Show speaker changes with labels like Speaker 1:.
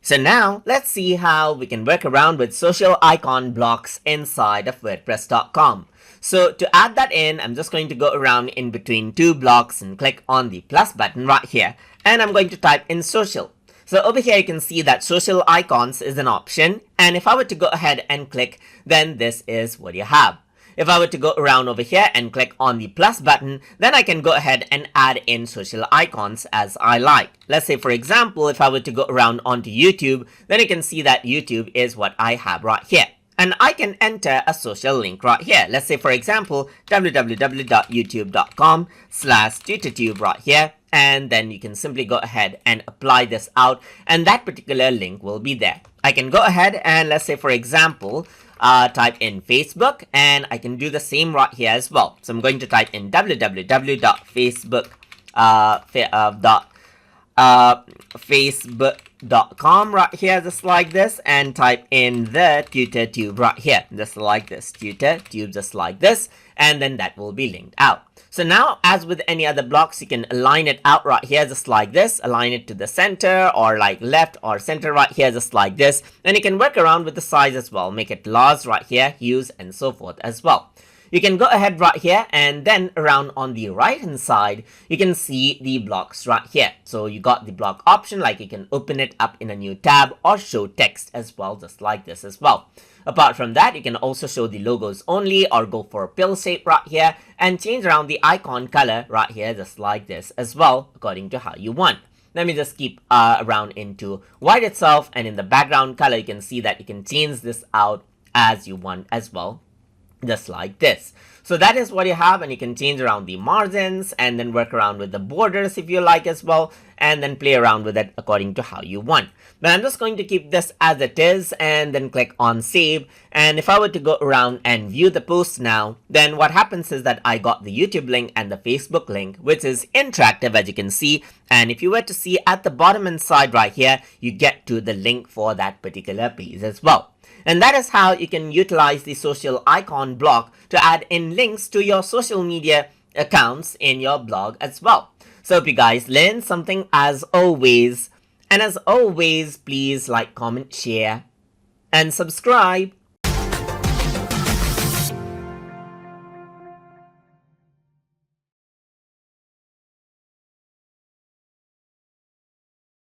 Speaker 1: So now let's see how we can work around with social icon blocks inside of wordpress.com. So to add that in, I'm just going to go around in between two blocks and click on the plus button right here, and I'm going to type in social. So over here you can see that social icons is an option, and if I were to go ahead and click, then this is what you have. If I were to go around over here and click on the plus button, then I can go ahead and add in social icons as I like. Let's say, for example, if I were to go around onto YouTube, then you can see that YouTube is what I have right here. And I can enter a social link right here. Let's say, for example, www.youtube.com/tutortube right here. And then you can simply go ahead and apply this out, and that particular link will be there. I can go ahead and let's say, for example, type in Facebook, and I can do the same right here as well. So I'm going to type in facebook.com right here, just like this, and type in the tutor tube right here, just like this, tutor tube, just like this, and then that will be linked out. So now, as with any other blocks, you can align it out right here just like this, align it to the center or like left or center right here just like this, and you can work around with the size as well, make it large right here, hues and so forth as well. You can go ahead right here, and then around on the right hand side you can see the blocks right here. So you got the block option, like you can open it up in a new tab or show text as well, just like this as well. Apart from that, you can also show the logos only or go for a pill shape right here and change around the icon color right here just like this as well, according to how you want. Let me just keep around into white itself, and in the background color you can see that you can change this out as you want as well, just like this. So that is what you have, and you can change around the margins and then work around with the borders if you like as well, and then play around with it according to how you want. But I'm just going to keep this as it is and then click on save. And if I were to go around and view the post now, then what happens is that I got the YouTube link and the Facebook link, which is interactive as you can see. And if you were to see at the bottom inside right here, you get to the link for that particular page as well. And that is how you can utilize the social icon block to add in links to your social media accounts in your blog as well. So hope you guys learned something as always. And as always, please like, comment, share, and subscribe.